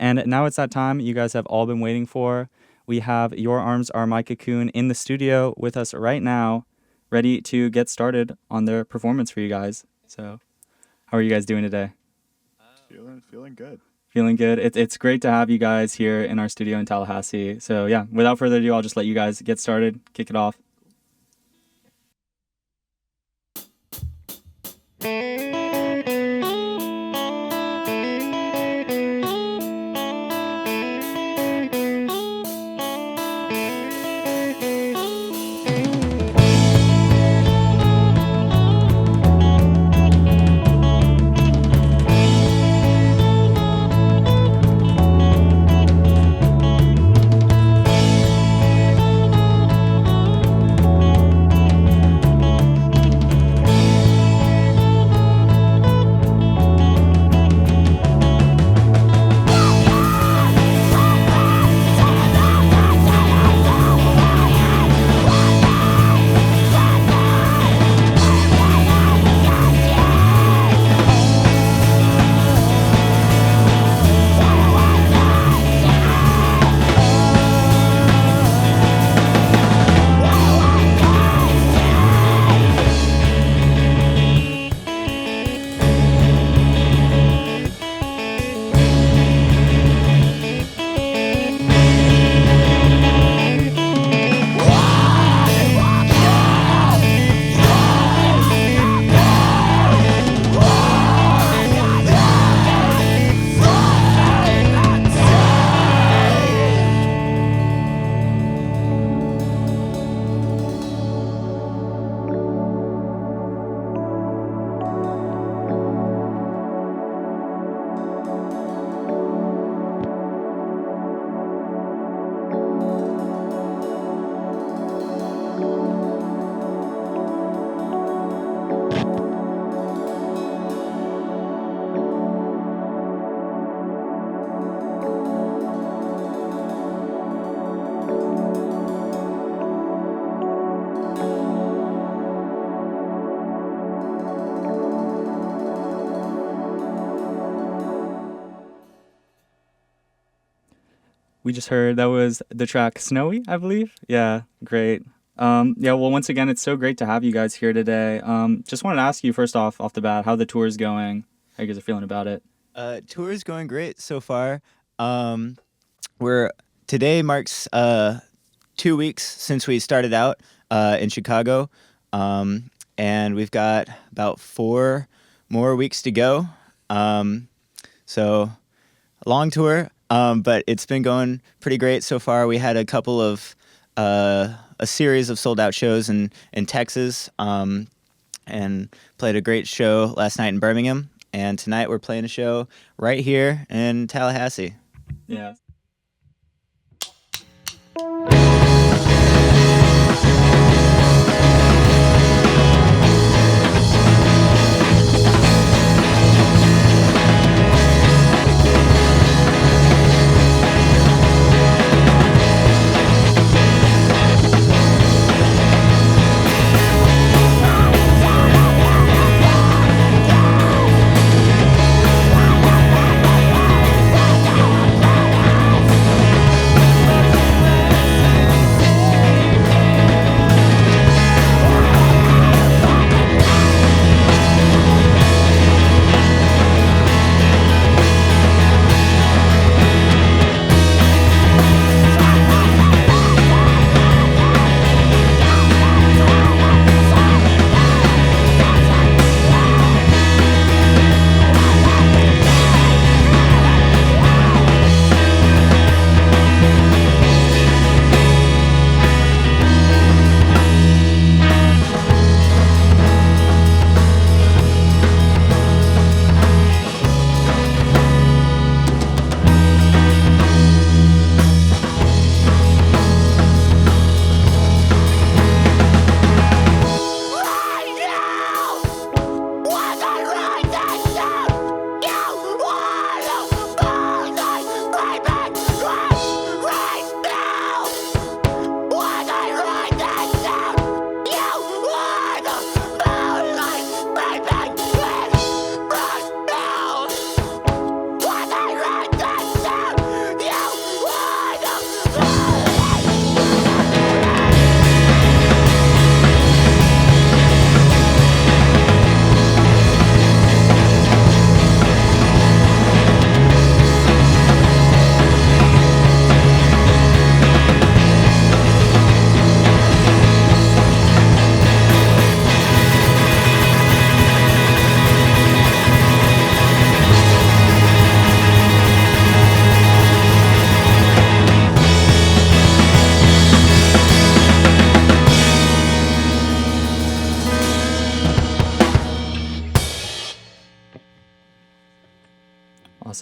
And now it's that time you guys have all been waiting for. We have Your Arms Are My Cocoon in the studio with us right now, ready to get started on their performance for you guys. So, how are you guys doing today? Feeling good. Feeling good. It's great to have you guys here in our studio in Tallahassee. So yeah, without further ado, I'll just let you guys get started, kick it off. We just heard that was the track Snowy, I believe. Yeah, great. Yeah, well, once again, it's so great to have you guys here today. Just wanted to ask you first off the bat, how the tour is going, how you guys are feeling about it. Tour is going great so far. Today marks 2 weeks since we started out in Chicago, and we've got about 4 more weeks to go. So a long tour. But it's been going pretty great so far. We had a series of sold-out shows in Texas, and played a great show last night in Birmingham. And tonight we're playing a show right here in Tallahassee. Yeah.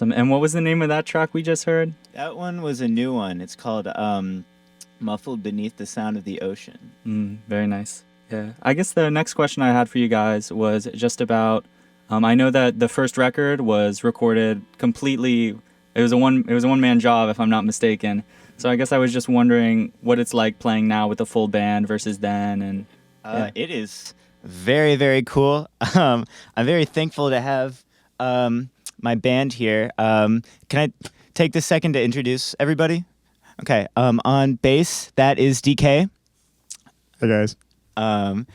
Awesome. And what was the name of that track we just heard? That one was a new one. It's called Muffled Beneath the Sound of the Ocean. Very nice. Yeah. I guess the next question I had for you guys was just about, I know that the first record was recorded completely, it was a one-man job if I'm not mistaken. So I guess I was just wondering what it's like playing now with a full band versus then. And yeah. It is very, very cool. I'm very thankful to have my band here. Can I take this second to introduce everybody? Okay. On bass, that is DK. Hey guys. On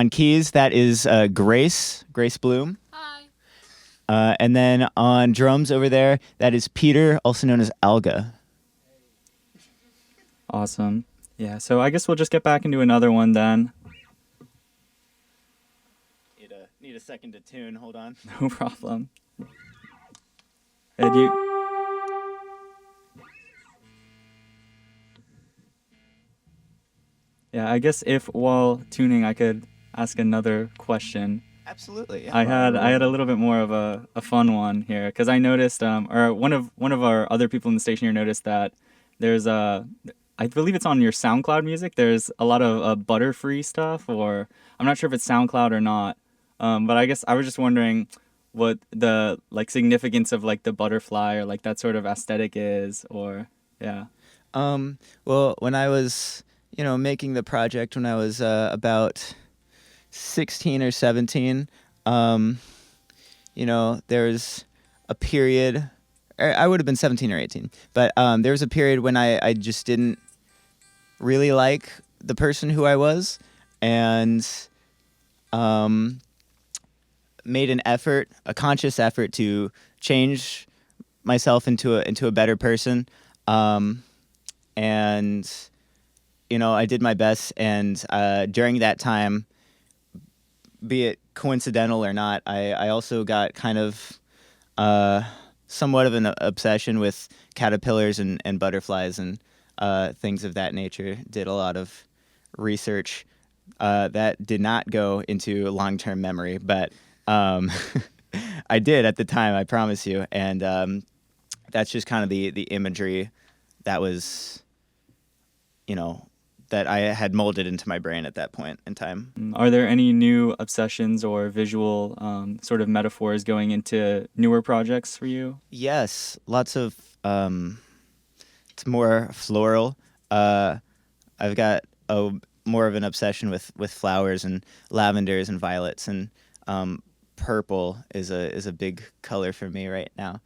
keys, that is Grace Bloom. Hi. And then on drums over there, that is Peter, also known as Alga. Awesome. Yeah, so I guess we'll just get back into another one then. Need a second to tune. Hold on. No problem. Ed, you... Yeah, I guess if while tuning I could ask another question. Absolutely. Yeah. I had a little bit more of a fun one here because I noticed or one of our other people in the station here noticed that there's I believe it's on your SoundCloud music. There's a lot of Butterfree stuff, or I'm not sure if it's SoundCloud or not. But I guess I was just wondering what the like significance of like the butterfly or like that sort of aesthetic is, or yeah. Well, when I was making the project when I was about 16 or 17, there was a period. I would have been 17 or 18, but there was a period when I just didn't really like the person who I was, and made a conscious effort to change myself into a better person, and I did my best, and during that time, be it coincidental or not, I also got kind of somewhat of an obsession with caterpillars and butterflies and things of that nature. Did a lot of research that did not go into long-term memory, but I did at the time, I promise you. And that's just kind of the imagery that was, that I had molded into my brain at that point in time. Are there any new obsessions or visual sort of metaphors going into newer projects for you? Yes, lots of, it's more floral. I've got more of an obsession with flowers and lavenders and violets, and purple is a big color for me right now.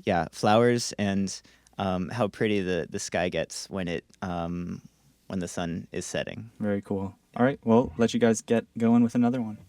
Yeah, flowers and how pretty the sky gets when the sun is setting. Very cool. All right, well, let you guys get going with another one.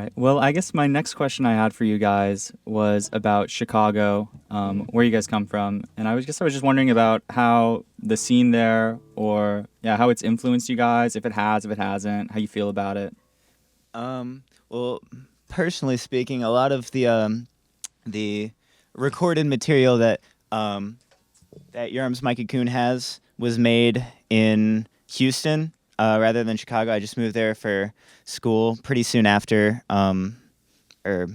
right. Well, I guess my next question I had for you guys was about Chicago, where you guys come from, and I was just wondering about how the scene there, or how it's influenced you guys, if it has, if it hasn't, how you feel about it. Well, personally speaking, a lot of the recorded material that Your Arms My Cocoon has was made in Houston rather than Chicago. I just moved there for school pretty soon after, or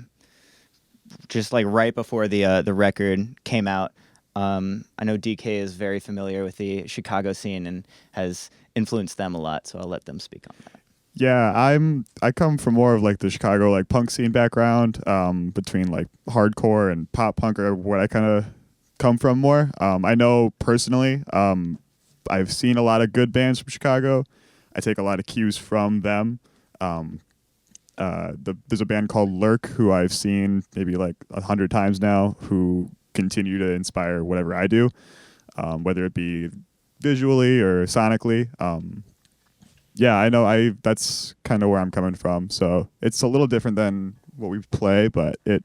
just like right before the record came out. I know DK is very familiar with the Chicago scene and has influenced them a lot, so I'll let them speak on that. Yeah, I come from more of like the Chicago like punk scene background, between like hardcore and pop punk are what I kind of come from more. I know personally, I've seen a lot of good bands from Chicago. I take a lot of cues from them. There's a band called Lurk who I've seen maybe like 100 times now, who continue to inspire whatever I do, whether it be visually or sonically. Yeah, I know. That's kind of where I'm coming from. So it's a little different than what we play, but it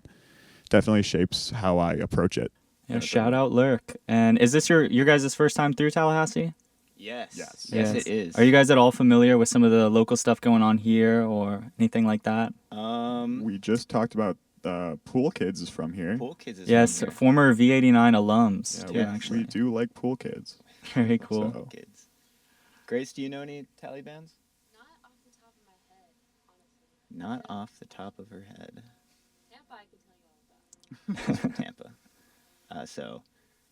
definitely shapes how I approach it. Yeah, shout out Lurk. And is this your guys' first time through Tallahassee? Yes. Yes. It is. Are you guys at all familiar with some of the local stuff going on here or anything like that? We just talked about Pool Kids is from here. Pool Kids is Yes, from here. former V89 alums Yeah, too, we actually. do like Pool Kids. Very cool. So- Kids. Grace, do you know any tally bands? Not off the top of my head, honestly. Not off the top of her head. Tampa, I could tell you all about. She's from Tampa. So,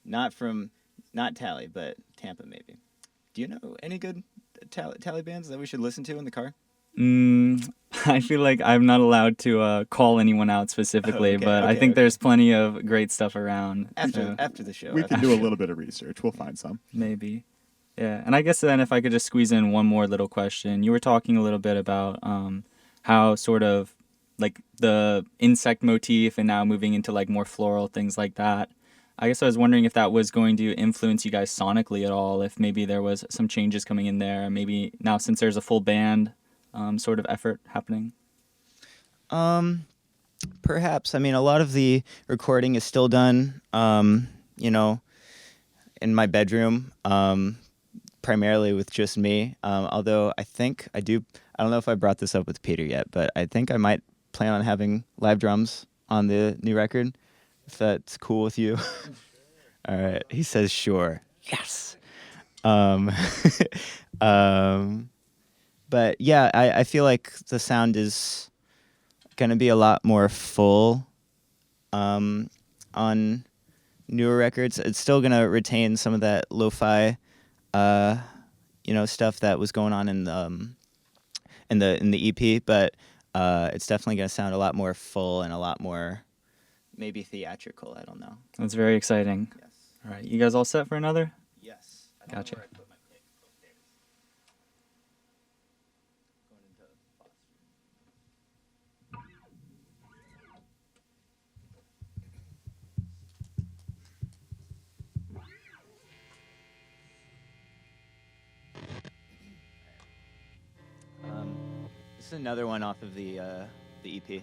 not Tally, but Tampa maybe. Do you know any good tally bands that we should listen to in the car? I feel like I'm not allowed to call anyone out specifically, but I think there's plenty of great stuff around. After the show. We can do a little bit of research. We'll find some. Maybe. Yeah, and I guess then if I could just squeeze in one more little question. You were talking a little bit about how sort of like the insect motif and now moving into like more floral things like that. I guess I was wondering if that was going to influence you guys sonically at all, if maybe there was some changes coming in there, maybe now since there's a full band sort of effort happening. Perhaps. I mean, a lot of the recording is still done, in my bedroom, primarily with just me. Although I think I don't know if I brought this up with Peter yet, but I think I might plan on having live drums on the new record, if that's cool with you. All right. He says, sure. Yes. But yeah, I feel like the sound is going to be a lot more full on newer records. It's still going to retain some of that lo-fi stuff that was going on in the EP, but it's definitely going to sound a lot more full and a lot more maybe theatrical. I don't know. That's very exciting. Yes. All right, you guys all set for another? Yes. Gotcha. This is another one off of the EP.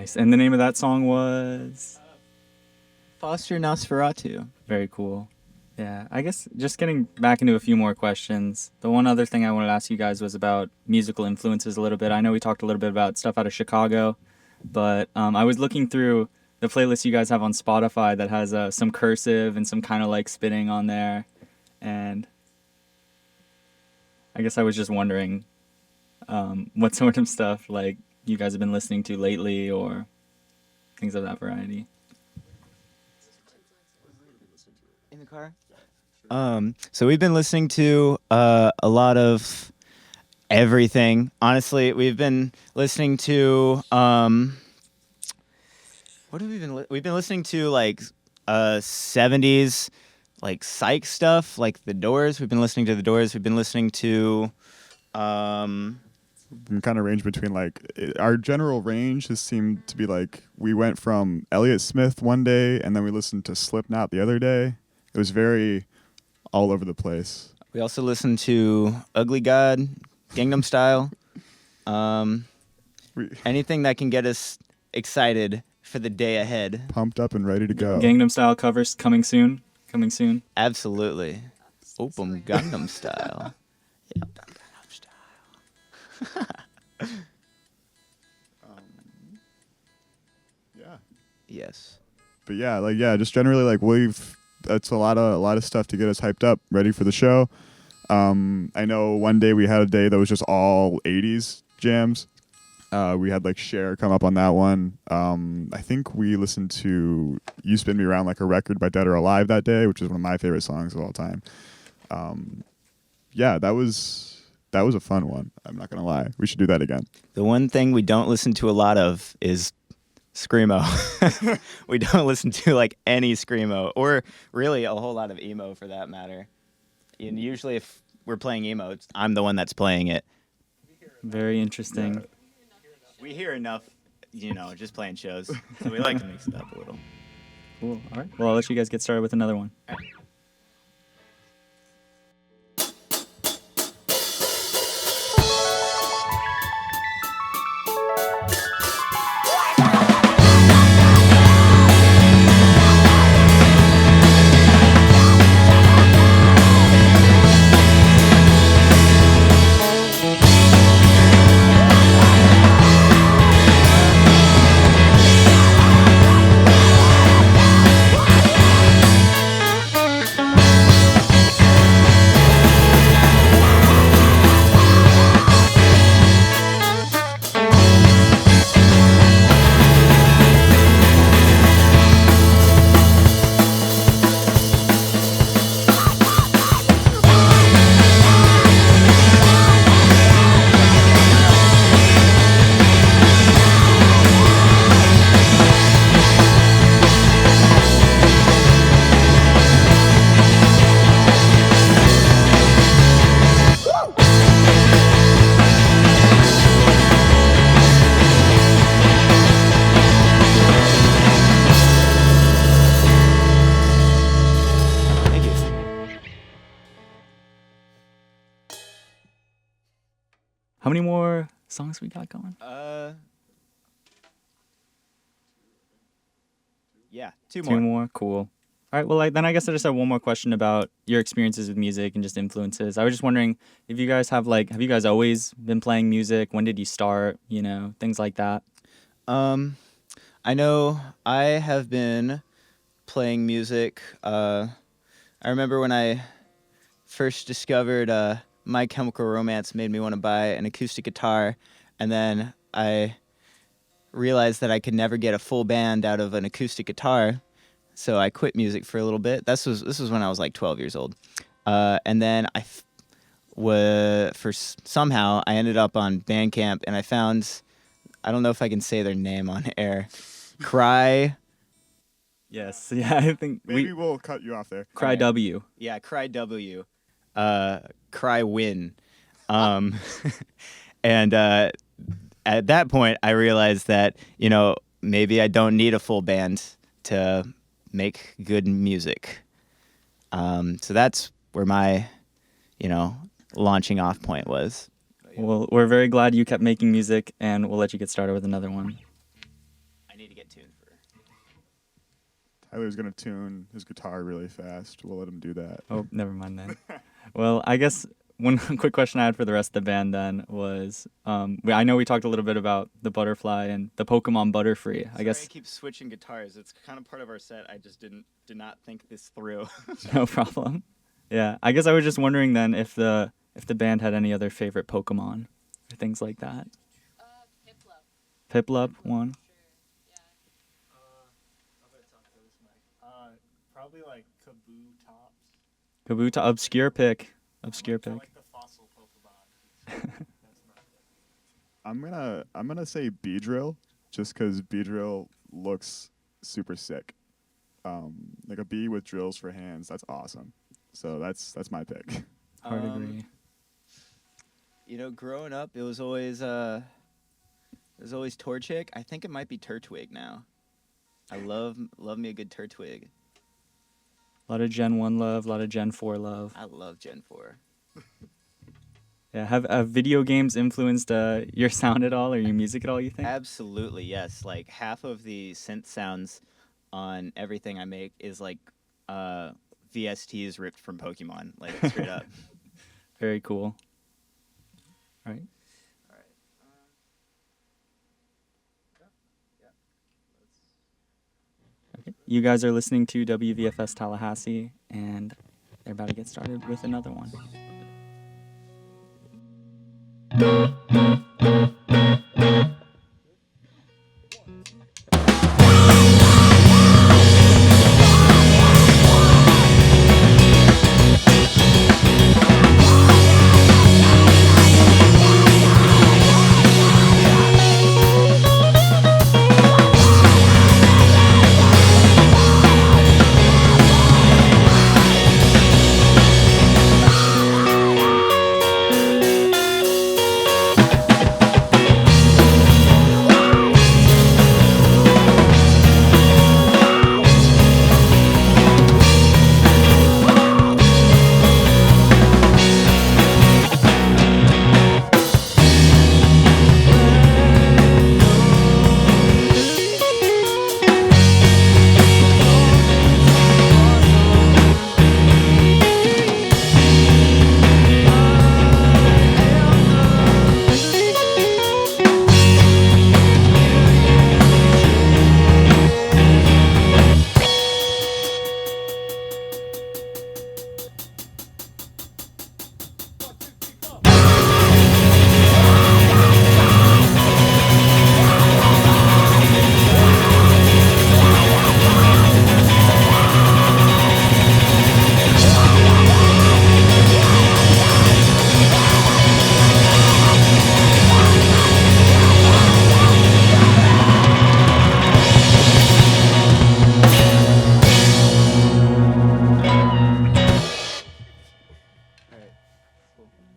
Nice. And the name of that song was? Foster Nosferatu. Very cool. Yeah, I guess just getting back into a few more questions. The one other thing I wanted to ask you guys was about musical influences a little bit. I know we talked a little bit about stuff out of Chicago, but I was looking through the playlist you guys have on Spotify that has some cursive and some kind of like spitting on there. And I guess I was just wondering what sort of stuff like you guys have been listening to lately or things of that variety. In the car? So we've been listening to a lot of everything. Honestly, we've been listening to what have we been? We've been listening to like 70s like psych stuff, like The Doors. We've been listening to The Doors. We've been listening to We kind of range between like our general range has seemed to be like we went from Elliott Smith one day and then we listened to Slipknot the other day. It was very all over the place. we also listened to Ugly God, Gangnam Style. Anything that can get us excited for the day ahead. Pumped up and ready to go. Gangnam Style covers coming soon. Coming soon. Absolutely. Open Gangnam Style. Yeah, Gangnam Style. Yeah. Yes. But yeah, just generally like that's a lot of stuff to get us hyped up, ready for the show. I know one day we had a day that was just all 80s jams. We had like Cher come up on that one. I think we listened to You Spin Me Around Like a Record by Dead or Alive that day, which is one of my favorite songs of all time. Yeah, that was a fun one. I'm not going to lie. We should do that again. The one thing we don't listen to a lot of is Screamo. We don't listen to like any Screamo or really a whole lot of emo for that matter. And usually if we're playing emo, I'm the one that's playing it. Very interesting. Yeah. We hear enough, just playing shows. So we like to mix it up a little. Cool. All right. Well, I'll let you guys get started with another one. How many more songs we got going? Yeah, two Two more. Cool. All right. Well, then I guess I just have one more question about your experiences with music and just influences. I was just wondering if you guys have you guys always been playing music? When did you start? Things like that. I know I have been playing music. I remember when I first discovered My Chemical Romance made me want to buy an acoustic guitar, and then I realized that I could never get a full band out of an acoustic guitar, so I quit music for a little bit. This was when I was like 12 years old, and then somehow I ended up on Bandcamp, and I found, I don't know if I can say their name on air, Cry. Yes. Yeah. I think Maybe we'll cut you off there. Cry Okay. W. Yeah, Cry W. Cry Win. And at that point, I realized that, maybe I don't need a full band to make good music. So that's where my, launching off point was. Well, we're very glad you kept making music, and we'll let you get started with another one. Tyler's gonna tune his guitar really fast. We'll let him do that. Oh, never mind then. Well, I guess one quick question I had for the rest of the band then was, I know we talked a little bit about the Butterfly and the Pokemon Butterfree. I guess I keep switching guitars. It's kind of part of our set. I just did not think this through. no problem. Yeah, I guess I was just wondering then if the band had any other favorite Pokemon or things like that. Piplup. Piplup one. Sure. Yeah. I'll bet it's on for this mic. Probably like Kabutops. Kabuto, obscure pick. Obscure I pick. like the fossil Pokemon. That's my pick. I'm gonna say Beedrill, just because Beedrill looks super sick. Like a bee with drills for hands. That's awesome. So that's my pick. Hard agree. You know, growing up, it was always Torchic. I think it might be Turtwig now. I love me a good Turtwig. A lot of Gen 1 love, a lot of Gen 4 love. I love Gen 4. Yeah, have video games influenced your sound at all or your music at all, you think? Absolutely, yes. Like half of the synth sounds on everything I make is like VSTs ripped from Pokemon, like straight up. Very cool. All right. Okay. You guys are listening to WVFS Tallahassee, and they're about to get started with another one.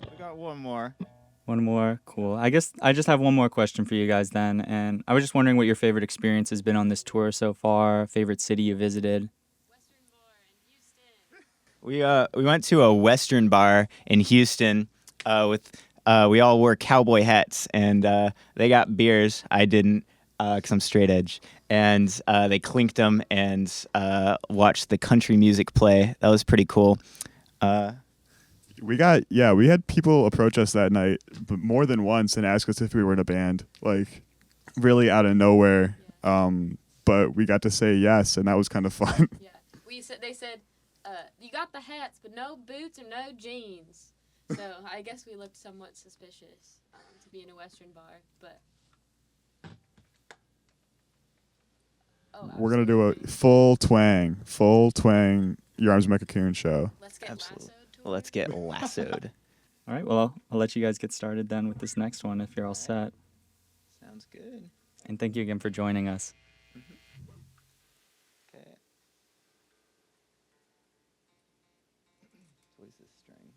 We got one more. One more. Cool. I guess I just have one more question for you guys then. And I was just wondering what your favorite experience has been on this tour so far, favorite city you visited. Western Bar in Houston. We went to a Western bar in Houston with we all wore cowboy hats and they got beers. I didn't because I'm straight edge. And they clinked them and watched the country music play. That was pretty cool. We had people approach us that night, but more than once, and ask us if we were in a band, like really out of nowhere. But we got to say yes, and that was kind of fun. Yeah. They said, you got the hats, but no boots or no jeans. So I guess we looked somewhat suspicious to be in a Western bar, but. Oh, We're gonna do a full twang, Your Arms My Cocoon show. Let's get Absolutely. lassoed to Well, let's get lassoed. All right. Well, I'll let you guys get started then with this next one if you're all set. Sounds good. And thank you again for joining us. Okay. What is this string?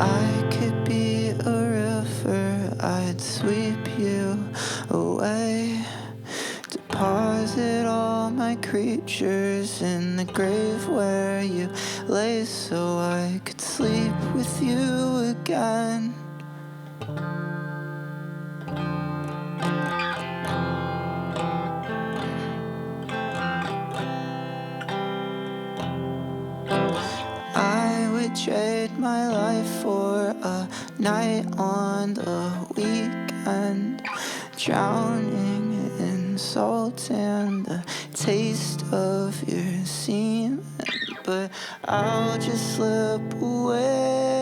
I could be a river, I'd sweep you away. Deposit all my creatures in the grave where you lay, so I could sleep with you again. I would trade my life for a night on the weekend, drowning in salt and the taste of your semen, but I'll just slip away.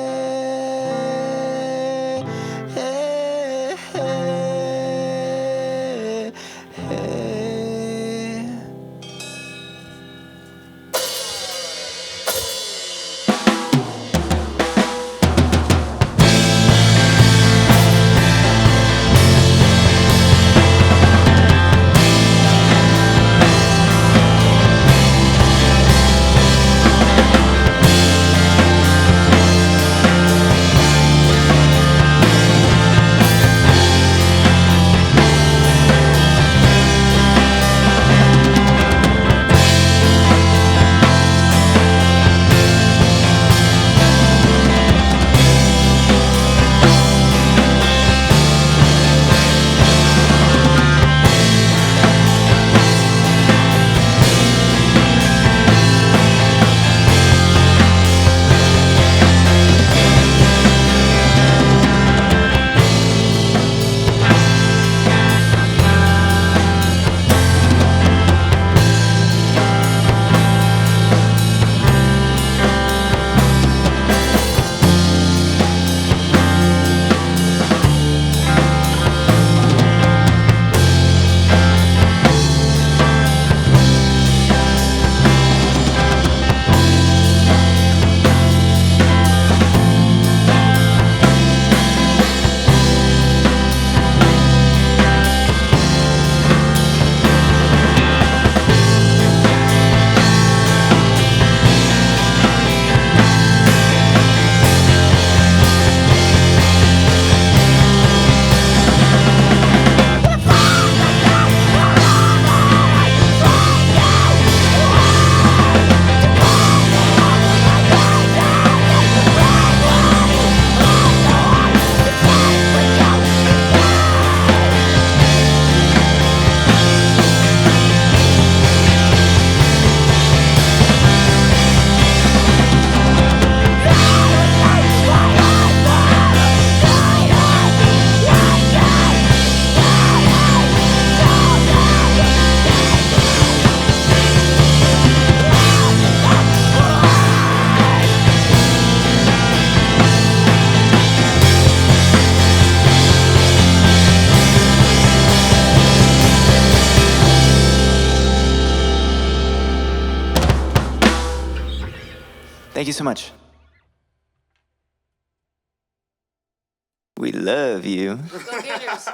Thank you so much. We love you. Go Gators.